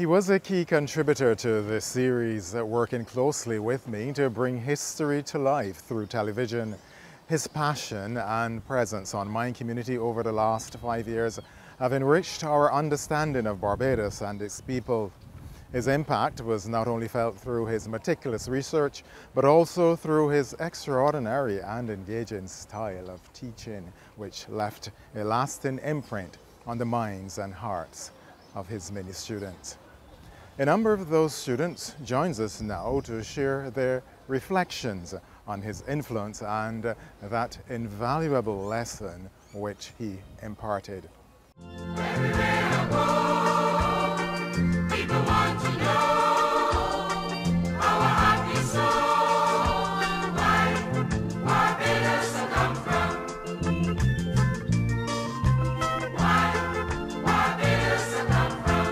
He was a key contributor to this series, working closely with me to bring history to life through television. His passion and presence on my community over the last 5 years have enriched our understanding of Barbados and its people. His impact was not only felt through his meticulous research, but also through his extraordinary and engaging style of teaching, which left a lasting imprint on the minds and hearts of his many students. A number of those students joins us now to share their reflections on his influence and that invaluable lesson which he imparted. Everywhere I go, people want to know our happy soul, why Barbados come from, why Barbados come from.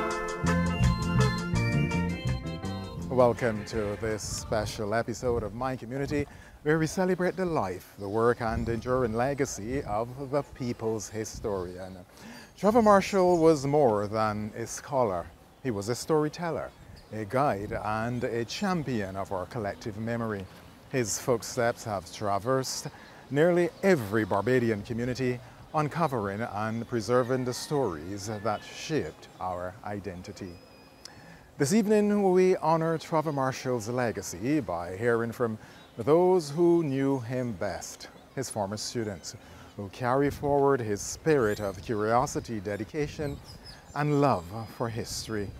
Welcome to this special episode of My Community, where we celebrate the life, the work and enduring legacy of the people's historian. Trevor Marshall was more than a scholar. He was a storyteller, a guide and a champion of our collective memory. His footsteps have traversed nearly every Barbadian community, uncovering and preserving the stories that shaped our identity. This evening we honor Trevor Marshall's legacy by hearing from those who knew him best, his former students, who carry forward his spirit of curiosity, dedication, and love for history.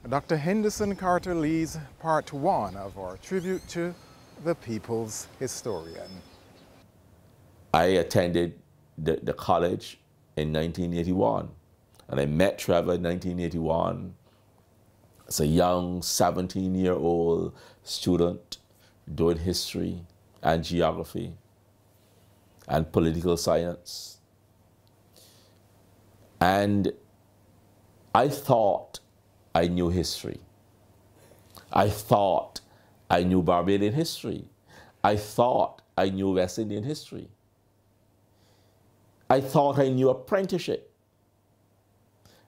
Dr. Henderson Carter Lee's part one of our tribute to the people's historian. I attended the college in 1981, and I met Trevor in 1981 as a young 17-year-old student doing history and geography and political science. And I thought I knew history. I thought I knew Barbadian history. I thought I knew West Indian history. I thought I knew apprenticeship.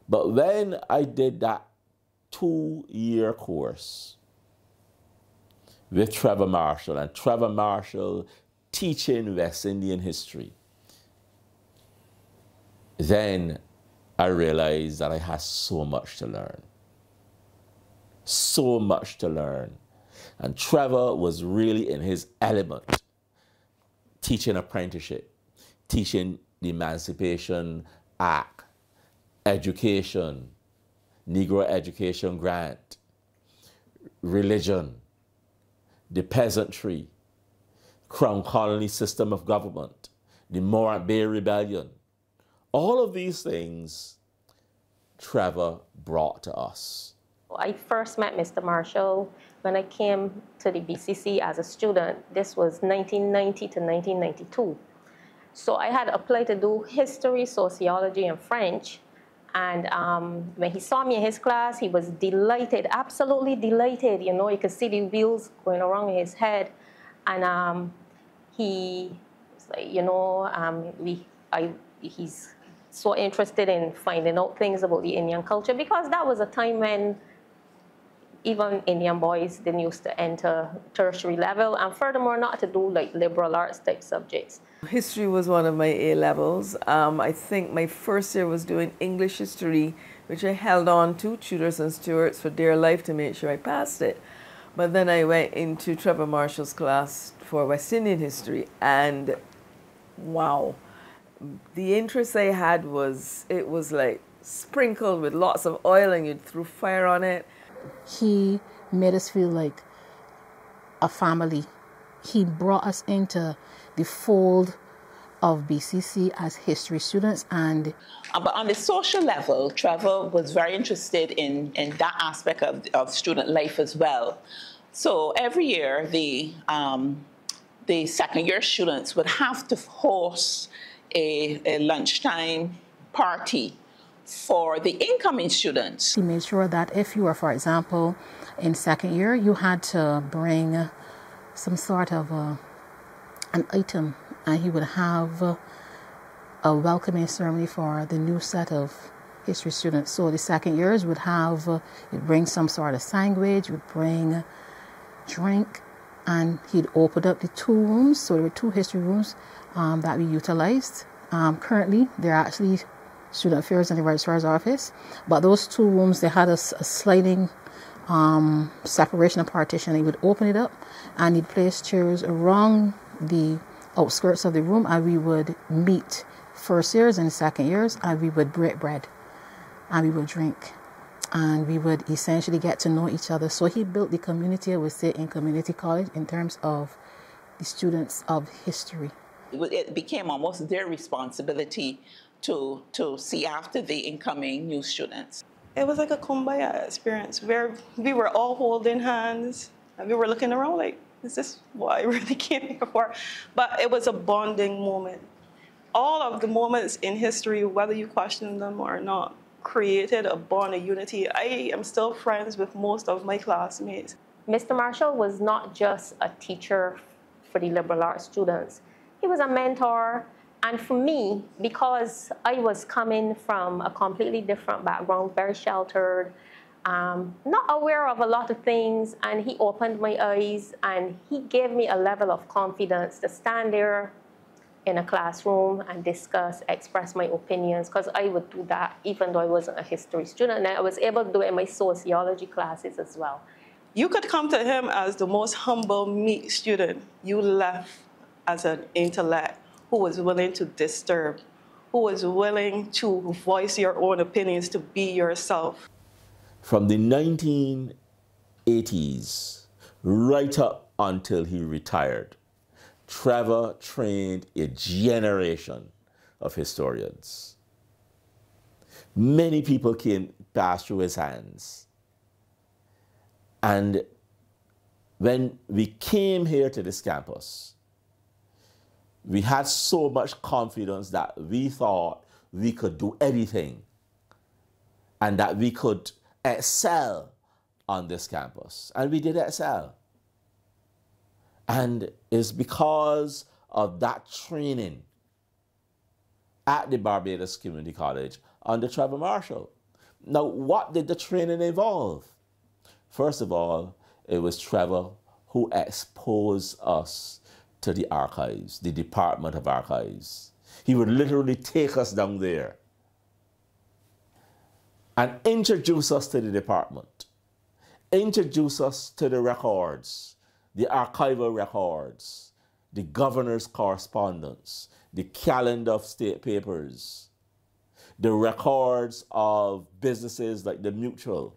But when I did that 2-year course with Trevor Marshall, and Trevor Marshall teaching West Indian history, then I realized that I had so much to learn. So much to learn. And Trevor was really in his element, teaching apprenticeship, teaching the Emancipation Act, education, Negro Education Grant, religion, the peasantry, Crown Colony system of government, the Morant Bay Rebellion. All of these things Trevor brought to us. I first met Mr. Marshall when I came to the BCC as a student. This was 1990 to 1992. So I had applied to do history, sociology, and French. And when he saw me in his class, he was delighted, absolutely delighted. You know, you could see the wheels going around in his head. And he was like, you know, he's so interested in finding out things about the Indian culture, because that was a time when even Indian boys didn't used to enter tertiary level, and furthermore not to do like liberal arts type subjects. History was one of my A-levels. I think my first year was doing English history, which I held on to, tutors and stewards, for dear life to make sure I passed it. But then I went into Trevor Marshall's class for West Indian history, and wow, the interest I had was, it was like sprinkled with lots of oil and you threw fire on it. He made us feel like a family. He brought us into the fold of BCC as history students. And but on the social level, Trevor was very interested in that aspect of student life as well. So every year, the second-year students would have to host a lunchtime party for the incoming students. He made sure that if you were, for example, in second year, you had to bring some sort of an item, and he would have a welcoming ceremony for the new set of history students. So the second years would have, you'd bring some sort of sandwich, would bring drink, and he'd open up the two rooms. So there were two history rooms that we utilized. Currently, they're actually student affairs in the registrar's office, but those two rooms, they had a sliding separation and partition. He would open it up and he'd place chairs around the outskirts of the room, and we would meet first years and second years, and we would break bread and we would drink and we would essentially get to know each other. So he built the community, I would say, in community college in terms of the students of history. It became almost their responsibility to see after the incoming new students. It was like a kumbaya experience where we were all holding hands and we were looking around like, is this what I really came here for? But it was a bonding moment. All of the moments in history, whether you question them or not, created a bond of unity. I am still friends with most of my classmates. Mr. Marshall was not just a teacher for the liberal arts students. He was a mentor. And for me, because I was coming from a completely different background, very sheltered, not aware of a lot of things, and he opened my eyes and he gave me a level of confidence to stand there in a classroom and discuss, express my opinions, because I would do that even though I wasn't a history student. And I was able to do it in my sociology classes as well. You could come to him as the most humble, meek student. You left as an intellect who was willing to disturb, who was willing to voice your own opinions, to be yourself. From the 1980s right up until he retired, Trevor trained a generation of historians. Many people came passed through his hands. And when we came here to this campus, we had so much confidence that we thought we could do anything and that we could excel on this campus. And we did excel. And it's because of that training at the Barbados Community College under Trevor Marshall. Now, what did the training involve? First of all, it was Trevor who exposed us to the archives, the Department of Archives. He would literally take us down there and introduce us to the department, introduce us to the records, the archival records, the governor's correspondence, the calendar of state papers, the records of businesses like the Mutual,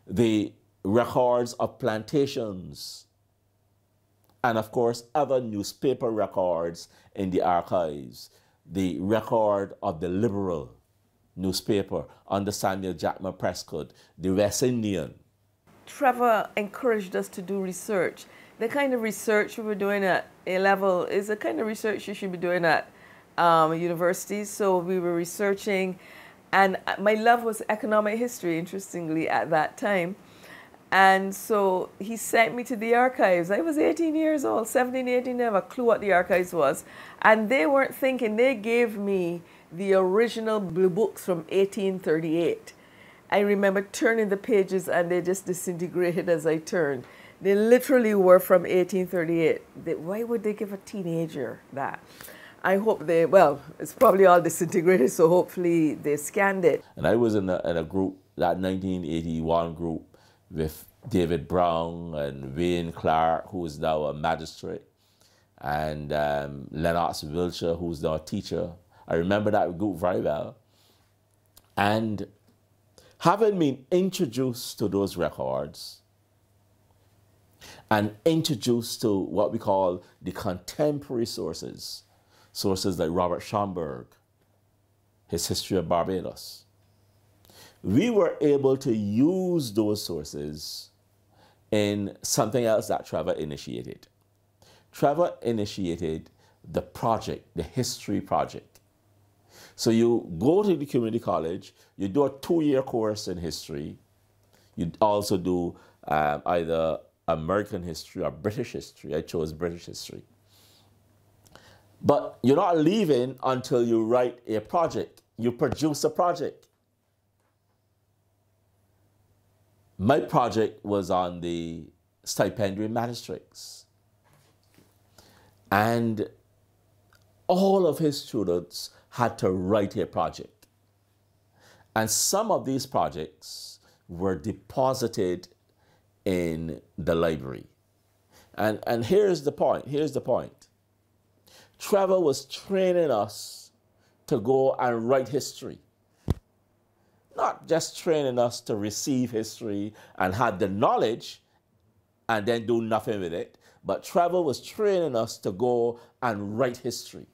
the records of plantations, and of course other newspaper records in the archives, the record of the Liberal newspaper under Samuel Jackman Prescott, the West Indian. Trevor encouraged us to do research. The kind of research we were doing at A-level is the kind of research you should be doing at universities. So we were researching, and my love was economic history, interestingly, at that time. And so he sent me to the archives. I was 18 years old, 17, 18, never a clue what the archives was. And they weren't thinking, they gave me the original blue books from 1838. I remember turning the pages and they just disintegrated as I turned. They literally were from 1838. Why would they give a teenager that? I hope they, well, it's probably all disintegrated, so hopefully they scanned it. And I was in a group, that 1981 group, with David Brown and Wayne Clark, who is now a magistrate, and Lennox Wiltshire, who's now a teacher. I remember that group very well. And having been introduced to those records and introduced to what we call the contemporary sources, sources like Robert Schomburg, his History of Barbados, we were able to use those sources in something else that Trevor initiated. Trevor initiated the project, the history project. So you go to the community college, you do a 2-year course in history. You also do either American history or British history. I chose British history. But you're not leaving until you write a project you produce a project. My project was on the stipendiary magistrates. And all of his students had to write a project. And some of these projects were deposited in the library. And here's the point. Trevor was training us to go and write history. Not just training us to receive history and have the knowledge and then do nothing with it, but Trevor was training us to go and write history.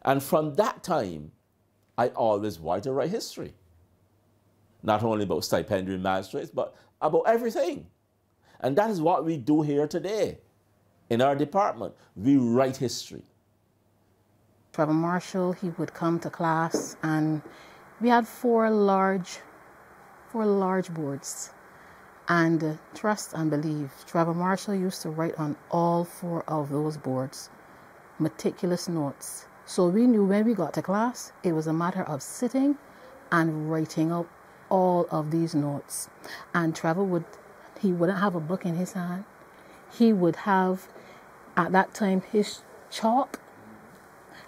And from that time, I always wanted to write history. Not only about stipendiary magistrates, but about everything. And that is what we do here today. In our department, we write history. Trevor Marshall, he would come to class, and we had four large boards. And trust and believe, Trevor Marshall used to write on all four of those boards, meticulous notes. So we knew when we got to class, it was a matter of sitting and writing up all of these notes. And Trevor he wouldn't have a book in his hand. He would have, at that time, his chalk,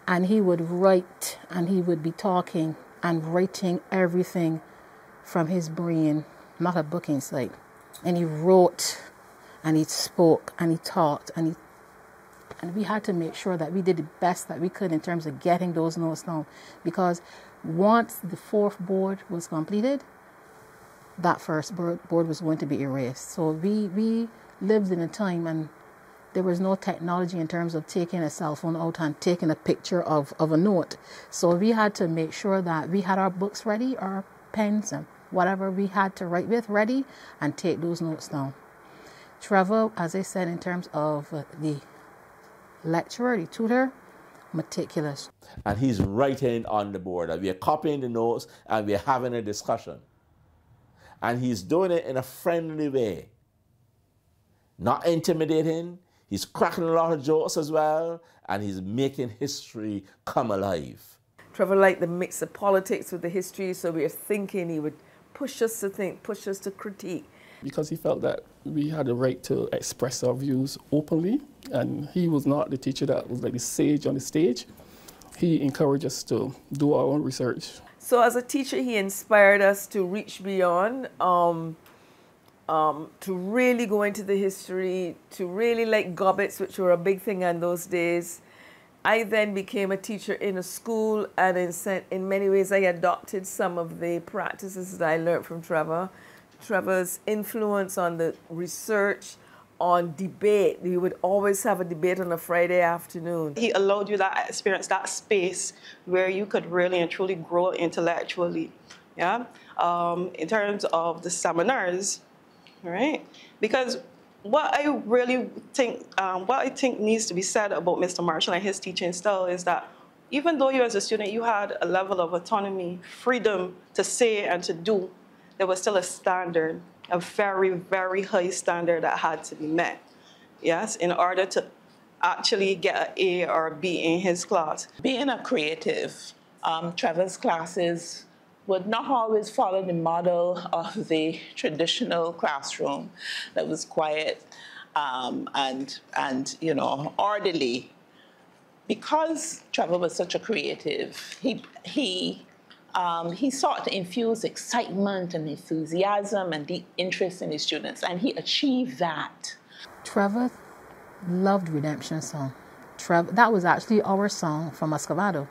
and he would write, and he would be talking and writing everything from his brain, not a book in sight. And he wrote, and he spoke, and he talked, and we had to make sure that we did the best that we could in terms of getting those notes down. Because once the fourth board was completed, that first board was going to be erased. So we lived in a time, and there was no technology in terms of taking a cell phone out and taking a picture of a note. So we had to make sure that we had our books ready, our pens, and whatever we had to write with ready, and take those notes down. Trevor, as I said, in terms of the lecturer, the tutor, meticulous. And he's writing on the board, and we are copying the notes, and we are having a discussion. And he's doing it in a friendly way, not intimidating. He's cracking a lot of jokes as well, and he's making history come alive. Trevor liked the mix of politics with the history, so we were thinking he would push us to think, push us to critique. Because he felt that we had a right to express our views openly, and he was not the teacher that was like the sage on the stage. He encouraged us to do our own research. So as a teacher, he inspired us to reach beyond, to really go into the history, to really like gobbets, which were a big thing in those days. I then became a teacher in a school, and in many ways I adopted some of the practices that I learned from Trevor. Trevor's influence on the research, on debate. We would always have a debate on a Friday afternoon. He allowed you that experience, that space where you could really and truly grow intellectually, yeah? In terms of the seminars, right? Because what I really think, needs to be said about Mr. Marshall and his teaching style is that even though you as a student, you had a level of autonomy, freedom to say and to do, there was still a standard, a very, very high standard that had to be met, yes, in order to actually get an A or a B in his class. Being a creative, Trevor's classes would not always follow the model of the traditional classroom that was quiet and you know, orderly. Because Trevor was such a creative, he sought to infuse excitement and enthusiasm and deep interest in his students, and he achieved that. Trevor loved Redemption Song. That was actually our song from Muscovado,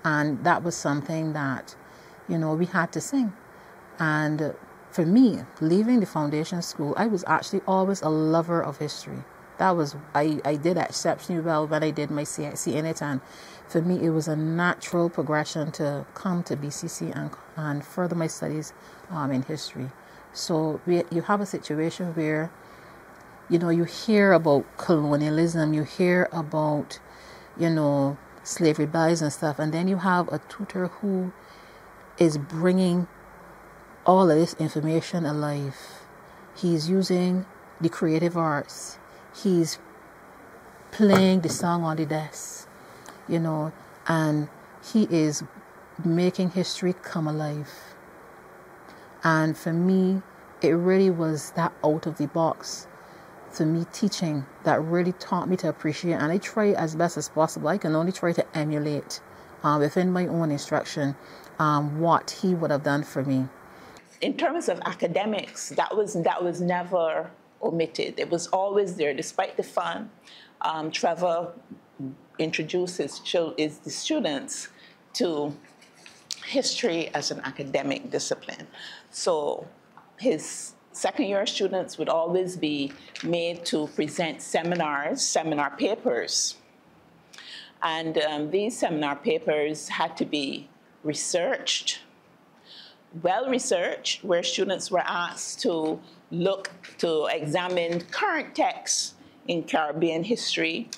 and that was something that, you know, we had to sing. And for me, leaving the foundation school, I was actually always a lover of history. I did exceptionally well when I did my CXC in it, and for me it was a natural progression to come to BCC and further my studies in history. So you have a situation where, you know, you hear about colonialism, you hear about, you know, slavery rebellions and stuff, and then you have a tutor who is bringing all of this information alive. He's using the creative arts. He's playing the song on the desk, you know, and he is making history come alive. And for me, it really was that out of the box, to me teaching, that really taught me to appreciate. And I try as best as possible. I can only try to emulate within my own instruction what he would have done for me. In terms of academics, that was never omitted. It was always there, despite the fun. Trevor introduces the students to history as an academic discipline. So his second-year students would always be made to present seminar papers. And these seminar papers had to be researched, well-researched, where students were asked to examine current texts in Caribbean history,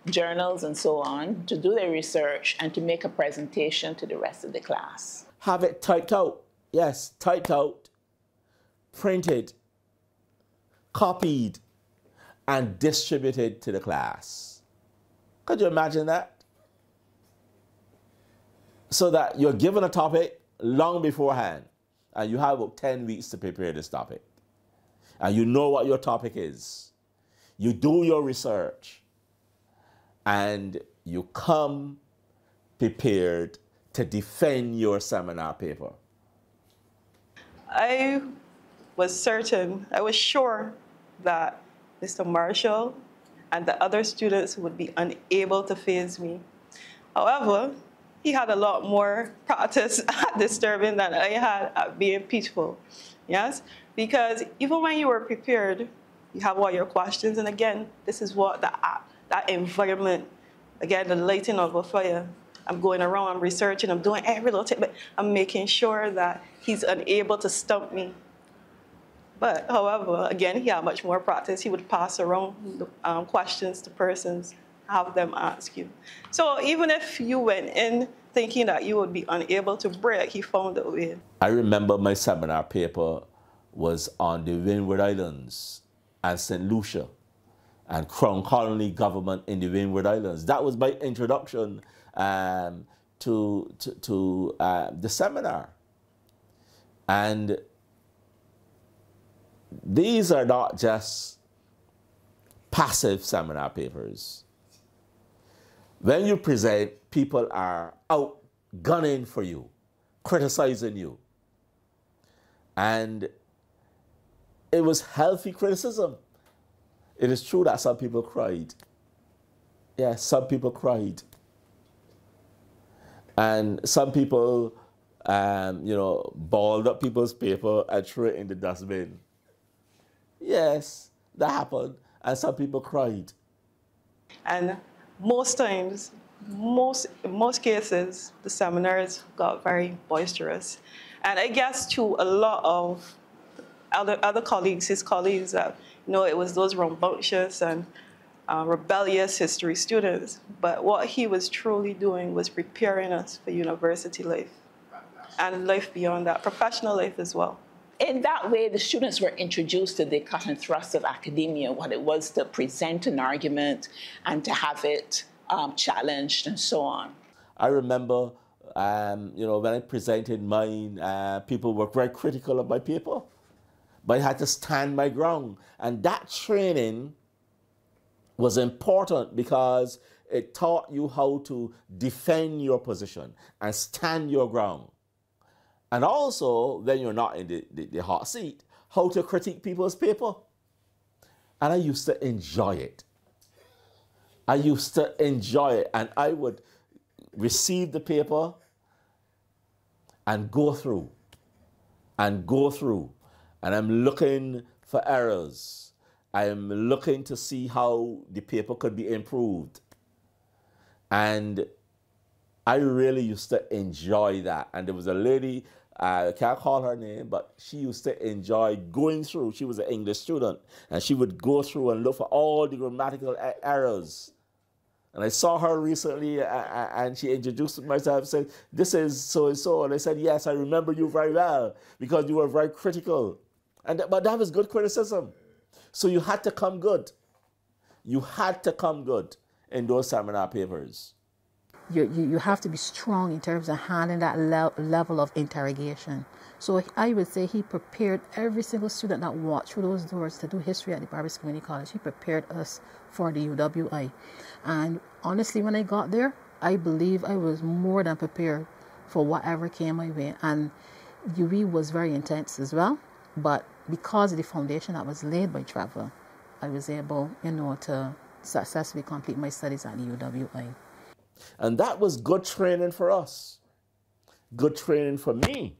journals, and so on, to do their research and to make a presentation to the rest of the class. Have it typed out. Yes, typed out, printed, copied, and distributed to the class. Could you imagine that? So that you're given a topic long beforehand, and you have about 10 weeks to prepare this topic. And you know what your topic is. You do your research, and you come prepared to defend your seminar paper. I was certain, I was sure that Mr. Marshall and the other students would be unable to faze me. However, he had a lot more practice at disturbing than I had at being peaceful. Yes? Because even when you were prepared, you have all your questions, and again, this is what that environment, again, the lighting of a fire. I'm going around, I'm researching, I'm doing every little thing, but I'm making sure that he's unable to stump me. But however, again, he had much more practice. He would pass around questions to persons, have them ask you. So even if you went in thinking that you would be unable to break, he found a way. I remember my seminar paper was on the Windward Islands and St. Lucia and Crown Colony government in the Windward Islands. That was my introduction to the seminar. And these are not just passive seminar papers. When you present, people are out gunning for you, criticizing you. And it was healthy criticism. It is true that some people cried. Yes, some people cried. And some people, balled up people's paper and threw it in the dustbin. Yes, that happened. And some people cried. And most times, in most cases, the seminars got very boisterous. And I guess to a lot of other colleagues, his colleagues, that it was those rambunctious and rebellious history students. But what he was truly doing was preparing us for university life and life beyond that, professional life as well. In that way, the students were introduced to the cut and thrust of academia, what it was to present an argument and to have it challenged and so on. I remember, when I presented mine, people were very critical of my paper, but I had to stand my ground. And that training was important because it taught you how to defend your position and stand your ground. And also, when you're not in the hot seat, how to critique people's paper. And I used to enjoy it. I used to enjoy it. And I would receive the paper and go through. And go through. And I'm looking for errors. I'm looking to see how the paper could be improved. And I really used to enjoy that. And there was a lady, I can't call her name, but she used to enjoy going through. She was an English student, and she would go through and look for all the grammatical errors. And I saw her recently, and she introduced myself and said, "This is so-and-so." And I said, "Yes, I remember you very well, because you were very critical." But that was good criticism. So you had to come good. You had to come good in those seminar papers. you have to be strong in terms of handling that level of interrogation. So I would say he prepared every single student that walked through those doors to do history at the Barbados Community College. He prepared us for the UWI. And honestly, when I got there, I believe I was more than prepared for whatever came my way. And UE was very intense as well. But because of the foundation that was laid by Trevor, I was able, to successfully complete my studies at the UWI. And that was good training for us. Good training for me.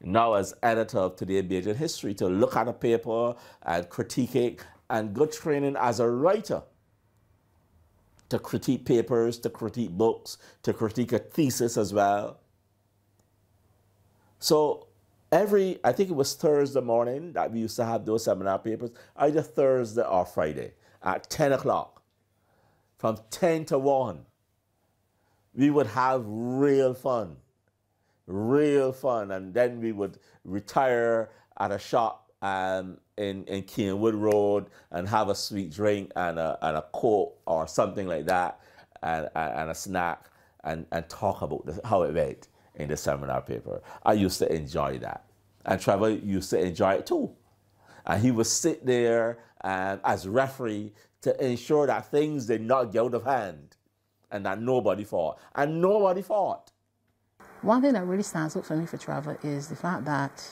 Now as editor of Today Bajan History, to look at a paper and critique it, and good training as a writer to critique papers, to critique books, to critique a thesis as well. So I think it was Thursday morning that we used to have those seminar papers, either Thursday or Friday at 10 o'clock. From 10 to 1, we would have real fun, and then we would retire at a shop in Keenwood Road and have a sweet drink and a Coke or something like that, and a snack, and talk about how it went in the seminar paper. I used to enjoy that, and Trevor used to enjoy it too. And he would sit there as referee to ensure that things did not get out of hand and that nobody fought. And nobody fought. One thing that really stands out for me for Trevor is the fact that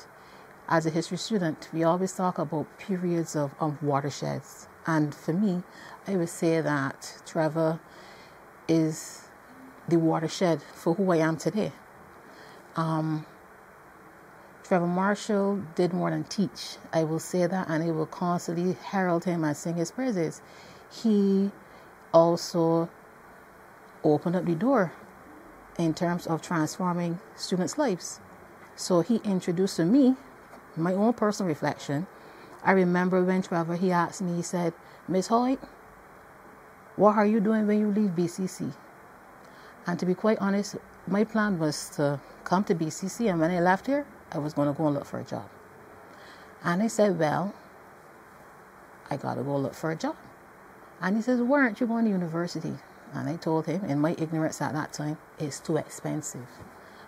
as a history student, we always talk about periods of watersheds. And for me, I would say that Trevor is the watershed for who I am today. Trevor Marshall did more than teach. I will say that, and I will constantly herald him and sing his praises. He also opened up the door in terms of transforming students' lives. So he introduced to me my own personal reflection. I remember when Trevor, he asked me, he said, "Miss Hoyt, what are you doing when you leave BCC?" And to be quite honest, my plan was to come to BCC, and when I left here, I was going to go and look for a job. And I said, well, I got to go look for a job. And he says, why aren't you going to university? And I told him, in my ignorance at that time, it's too expensive.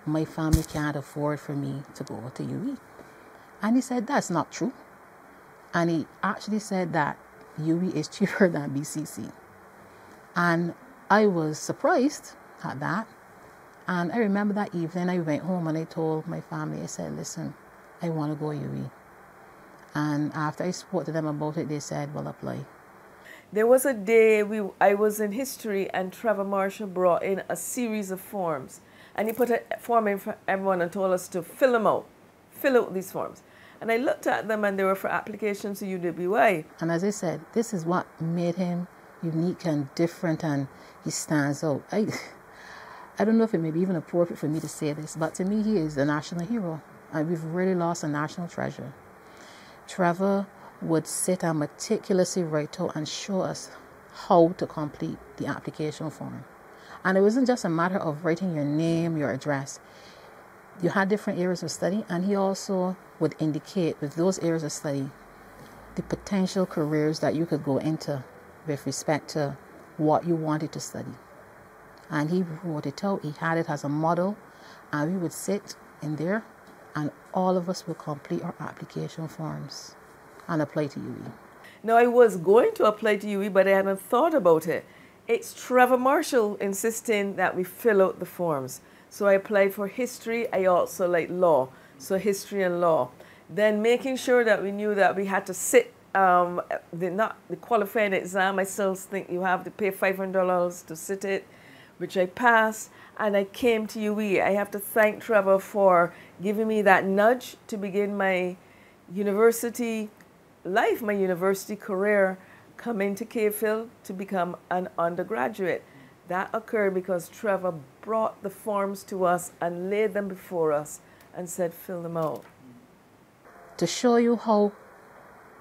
My family can't afford for me to go to UE. And he said, that's not true. And he actually said that UE is cheaper than BCC. And I was surprised at that. And I remember that evening I went home and I told my family, I said, listen, I want to go UE. And after I spoke to them about it, they said, well, apply. There was a day I was in history and Trevor Marshall brought in a series of forms. And he put a form in for everyone and told us to fill them out, fill out these forms. And I looked at them and they were for applications to UWI. And as I said, this is what made him unique and different, and he stands out. I don't know if it may be even appropriate for me to say this, but to me, he is a national hero, and we've really lost a national treasure. Trevor would sit and meticulously write out and show us how to complete the application form. And it wasn't just a matter of writing your name, your address. You had different areas of study, and he also would indicate with those areas of study the potential careers that you could go into with respect to what you wanted to study. And he wrote it out. He had it as a model, and we would sit in there, and all of us would complete our application forms and apply to UE. Now, I was going to apply to UE, but I hadn't thought about it. It's Trevor Marshall insisting that we fill out the forms. So I applied for history. I also like law, so history and law. Then making sure that we knew that we had to sit the qualifying exam. I still think you have to pay $500 to sit it, which I passed, and I came to UE. I have to thank Trevor for giving me that nudge to begin my university life, my university career, coming to Cave to become an undergraduate. That occurred because Trevor brought the forms to us and laid them before us and said, fill them out. To show you how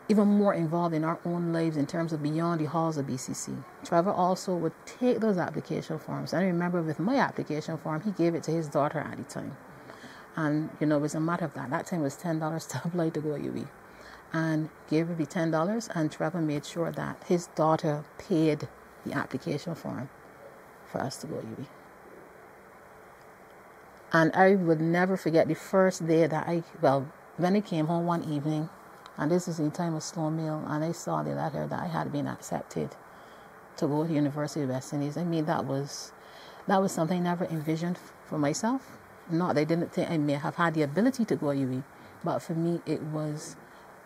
even more involved in our own lives in terms of beyond the halls of BCC. Trevor also would take those application forms. I remember with my application form, he gave it to his daughter at the time. And, it was a matter of that. That time was $10 to apply to go to UE. And gave her the $10, and Trevor made sure that his daughter paid the application form for us to go to UWI. And I would never forget the first day that when I came home one evening, and this is in time of slow meal, and I saw the letter that I had been accepted to go to the University of West Indies. I mean, that was something I never envisioned for myself. Not that I didn't think I may have had the ability to go to UWI, but for me it was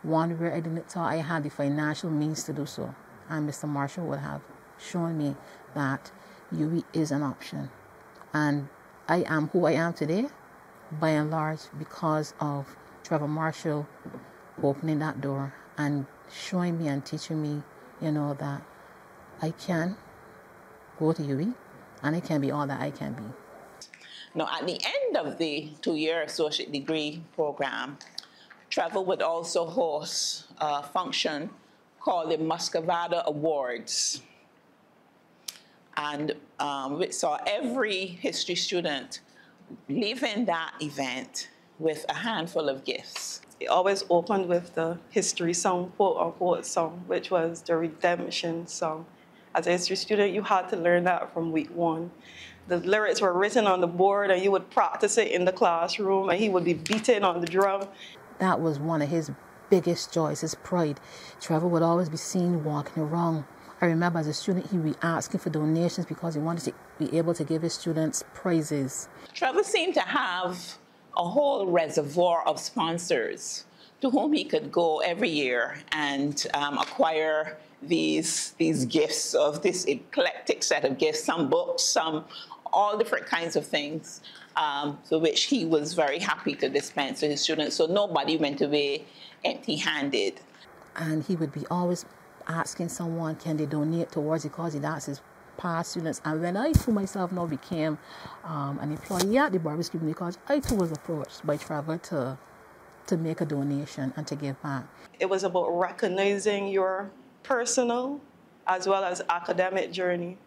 one where I didn't thought I had the financial means to do so. And Mr. Marshall would have shown me that UWI is an option. And I am who I am today, by and large, because of Trevor Marshall opening that door and showing me and teaching me, that I can go to UWI and I can be all that I can be. Now, at the end of the 2-year associate degree program, Trevor would also host a function called the Muscovado Awards. And we saw every history student leaving that event with a handful of gifts. It always opened with the history song, quote-unquote song, which was the redemption song. As a history student, you had to learn that from week 1. The lyrics were written on the board, and you would practice it in the classroom, and he would be beating on the drum. That was one of his biggest joys, his pride. Trevor would always be seen walking around. I remember as a student, he would be asking for donations because he wanted to be able to give his students prizes. Trevor seemed to have a whole reservoir of sponsors to whom he could go every year and acquire these gifts of this eclectic set of gifts, some books, some all different kinds of things, so which he was very happy to dispense to his students, so nobody went away empty-handed. And he would be always asking someone, can they donate towards it, because he'd ask his past students. And when I too myself now became an employee at the Barbary Community College, I too was approached by Trevor to make a donation and to give back. It was about recognizing your personal as well as academic journey.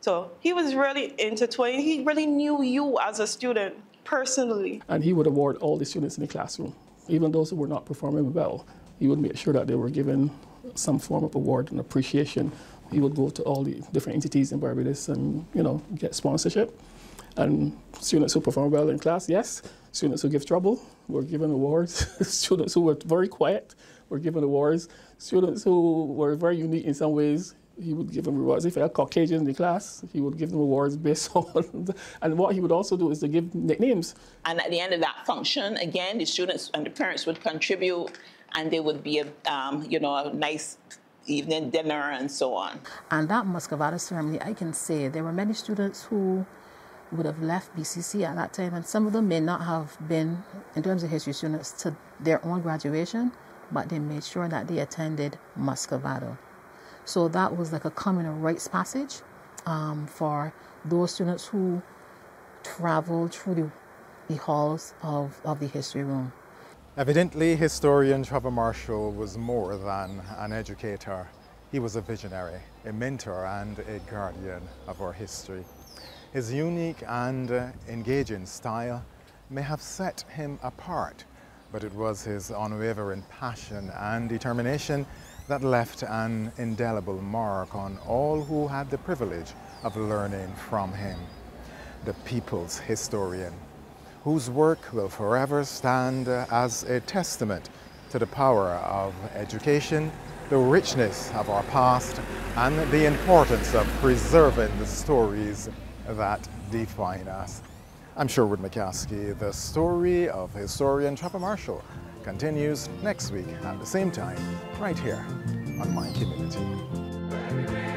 So he was really intertwined. He really knew you as a student personally. And he would award all the students in the classroom, even those who were not performing well. He would make sure that they were given some form of award and appreciation. He would go to all the different entities in Barbados and, get sponsorship. And students who perform well in class, yes. Students who give trouble were given awards. Students who were very quiet were given awards. Students who were very unique in some ways, he would give them rewards. If he had Caucasians in the class, he would give them awards based on, and what he would also do is to give nicknames. And at the end of that function, again, the students and the parents would contribute, and there would be a nice evening dinner and so on. And that Muscovado ceremony, I can say there were many students who would have left BCC at that time, and some of them may not have been, in terms of history students, to their own graduation, but they made sure that they attended Muscovado. So that was like a common rites passage for those students who traveled through the halls of the history room. Evidently, historian Trevor Marshall was more than an educator. He was a visionary, a mentor, and a guardian of our history. His unique and engaging style may have set him apart, but it was his unwavering passion and determination that left an indelible mark on all who had the privilege of learning from him. The people's historian, whose work will forever stand as a testament to the power of education, the richness of our past, and the importance of preserving the stories that define us. I'm Sherwood McCaskey. The story of historian Trevor Marshall continues next week at the same time, right here on My Community.